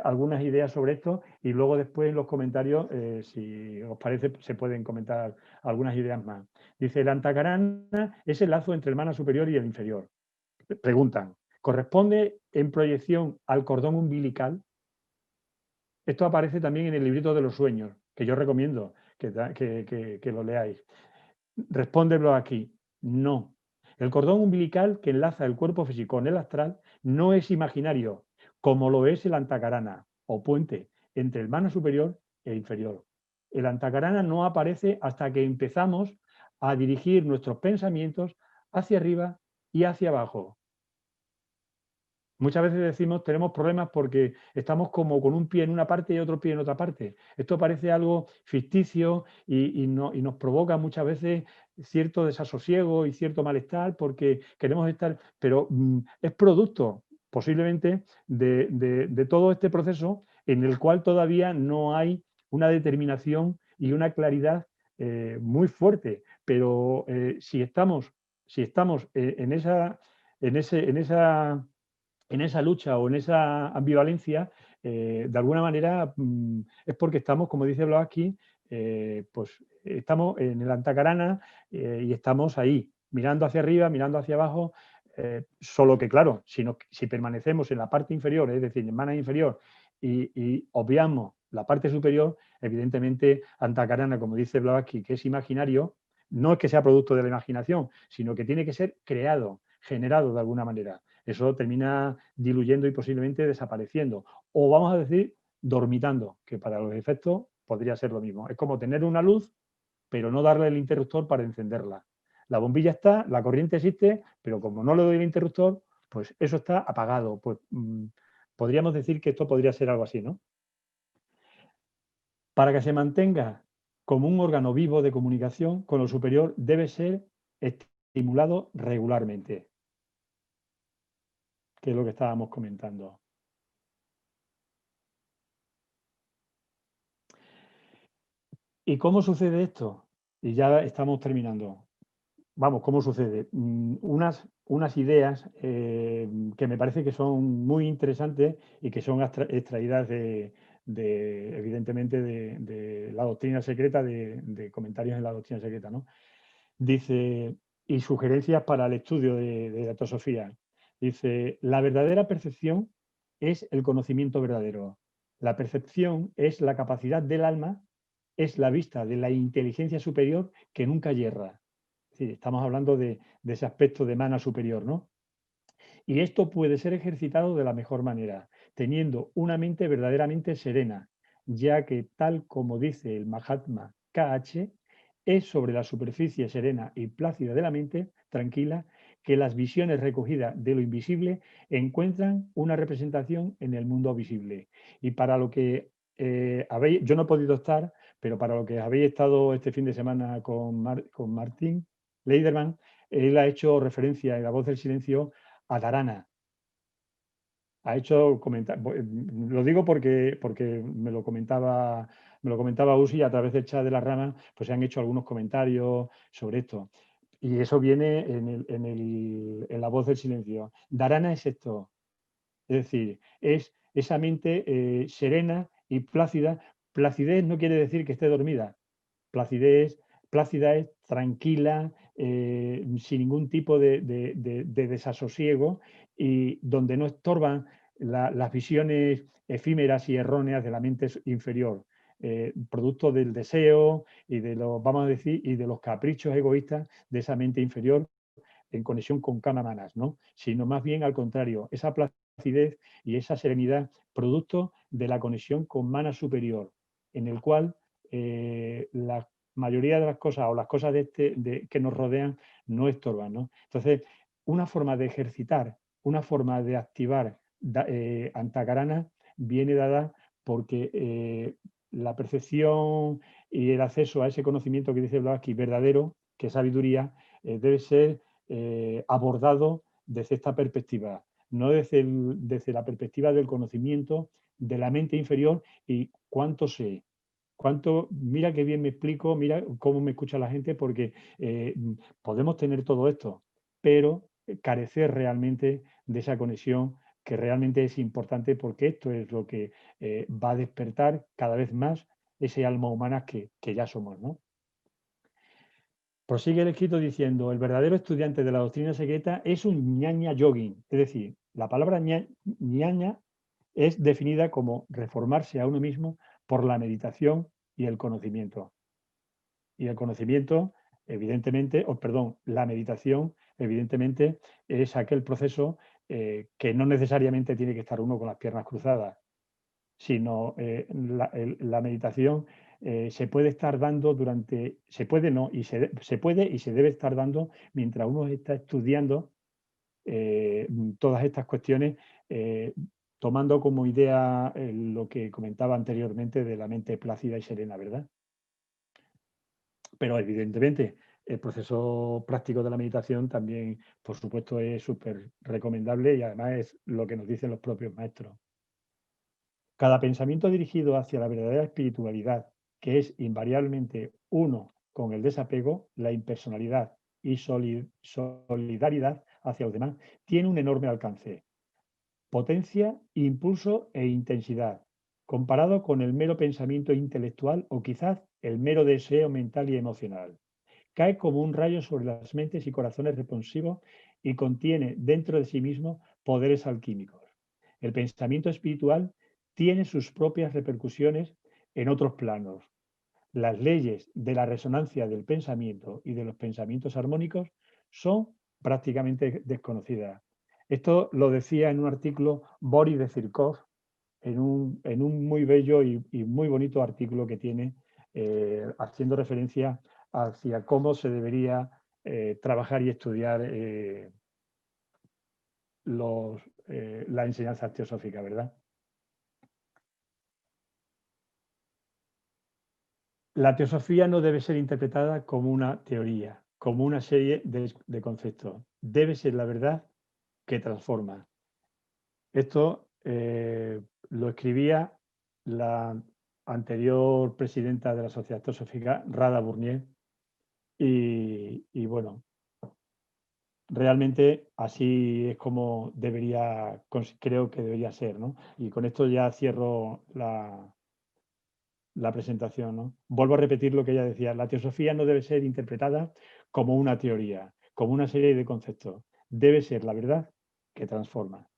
algunas ideas sobre esto y luego después en los comentarios, si os parece, se pueden comentar algunas ideas más. Dice, el antacarana es el lazo entre el mana superior y el inferior. Preguntan, ¿corresponde en proyección al cordón umbilical? Esto aparece también en el librito de los sueños, que yo recomiendo que lo leáis. Respóndelo aquí. No. El cordón umbilical que enlaza el cuerpo físico con el astral no es imaginario, como lo es el antacarana o puente entre el mano superior e inferior. El antacarana no aparece hasta que empezamos a dirigir nuestros pensamientos hacia arriba y hacia abajo. Muchas veces decimos tenemos problemas porque estamos como con un pie en una parte y otro pie en otra parte. Esto parece algo ficticio y nos provoca muchas veces cierto desasosiego y cierto malestar porque queremos estar, pero es producto posiblemente de todo este proceso en el cual todavía no hay una determinación y una claridad muy fuerte. Pero si estamos en esa lucha o en esa ambivalencia, de alguna manera es porque estamos, como dice Blavatsky, pues estamos en el antacarana y estamos ahí, mirando hacia arriba, mirando hacia abajo, solo que claro, si permanecemos en la parte inferior, es decir, en mana inferior, y obviamos la parte superior, evidentemente antacarana, como dice Blavatsky, que es imaginario, no es que sea producto de la imaginación, sino que tiene que ser creado, generado de alguna manera. Eso termina diluyendo y posiblemente desapareciendo. O vamos a decir, dormitando, que para los efectos podría ser lo mismo. Es como tener una luz, pero no darle el interruptor para encenderla. La bombilla está, la corriente existe, pero como no le doy el interruptor, pues eso está apagado. Pues podríamos decir que esto podría ser algo así, ¿no? Para que se mantenga como un órgano vivo de comunicación con lo superior, debe ser estimulado regularmente, que es lo que estábamos comentando. ¿Y cómo sucede esto? Y ya estamos terminando. Vamos, ¿cómo sucede? Unas ideas que me parece que son muy interesantes y que son extraídas evidentemente, de la doctrina secreta, de comentarios en la doctrina secreta, ¿no? Dice, y sugerencias para el estudio de la teosofía. Dice, la verdadera percepción es el conocimiento verdadero. La percepción es la capacidad del alma, es la vista de la inteligencia superior que nunca yerra. Sí, estamos hablando de ese aspecto de mana superior, ¿no? Y esto puede ser ejercitado de la mejor manera, teniendo una mente verdaderamente serena, ya que tal como dice el Mahatma KH, es sobre la superficie serena y plácida de la mente, tranquila, que las visiones recogidas de lo invisible encuentran una representación en el mundo visible. Y para lo que yo no he podido estar, pero para lo que habéis estado este fin de semana con Martín Leiderman, él ha hecho referencia en La Voz del Silencio a Dharana. Ha hecho comentarios, lo digo porque me lo comentaba Usi a través del chat de la rama, pues se han hecho algunos comentarios sobre esto. Y eso viene en La Voz del Silencio. Dharana es esto, es decir, es esa mente serena y plácida. Placidez no quiere decir que esté dormida. Placidez, plácida es tranquila, sin ningún tipo de desasosiego y donde no estorban las visiones efímeras y erróneas de la mente inferior, producto del deseo y de los, vamos a decir, y de los caprichos egoístas de esa mente inferior, en conexión con Kama-manas, ¿no? Sino más bien al contrario, esa placidez y esa serenidad producto de la conexión con mana superior, en el cual la mayoría de las cosas o las cosas que nos rodean no estorban, ¿no? Entonces, una forma de ejercitar, una forma de activar Antakarana viene dada porque la percepción y el acceso a ese conocimiento que dice Blavatsky verdadero, que es sabiduría, debe ser abordado desde esta perspectiva, no desde la perspectiva del conocimiento de la mente inferior y cuánto sé. Mira qué bien me explico, mira cómo me escucha la gente, porque podemos tener todo esto, pero carecer realmente de esa conexión que realmente es importante, porque esto es lo que va a despertar cada vez más ese alma humana que ya somos, ¿no? Prosigue el escrito diciendo, el verdadero estudiante de la doctrina secreta es un ñaña yogin, es decir, la palabra ñaña es definida como reformarse a uno mismo por la meditación y el conocimiento. Y el conocimiento, evidentemente, la meditación, evidentemente, es aquel proceso que no necesariamente tiene que estar uno con las piernas cruzadas, sino la meditación se puede estar dando se puede no, se puede y se debe estar dando mientras uno está estudiando todas estas cuestiones, tomando como idea lo que comentaba anteriormente de la mente plácida y serena, ¿verdad? Pero evidentemente el proceso práctico de la meditación también, por supuesto, es súper recomendable y además es lo que nos dicen los propios maestros. Cada pensamiento dirigido hacia la verdadera espiritualidad, que es invariablemente uno con el desapego, la impersonalidad y solidaridad hacia los demás, tiene un enorme alcance, potencia, impulso e intensidad, comparado con el mero pensamiento intelectual o quizás el mero deseo mental y emocional. Cae como un rayo sobre las mentes y corazones responsivos y contiene dentro de sí mismo poderes alquímicos. El pensamiento espiritual tiene sus propias repercusiones en otros planos. Las leyes de la resonancia del pensamiento y de los pensamientos armónicos son prácticamente desconocidas. Esto lo decía en un artículo Boris de Zirkov, en un muy bello y muy bonito artículo que tiene, haciendo referencia hacia cómo se debería trabajar y estudiar la enseñanza teosófica, ¿verdad? La teosofía no debe ser interpretada como una teoría, como una serie de conceptos. Debe ser la verdad que transforma. Esto lo escribía la anterior presidenta de la Sociedad Teosófica, Rada Burnier, y bueno, realmente así es como creo que debería ser, ¿no? Y con esto ya cierro la presentación, ¿no? Vuelvo a repetir lo que ella decía, la teosofía no debe ser interpretada como una teoría, como una serie de conceptos, debe ser la verdad que transforma.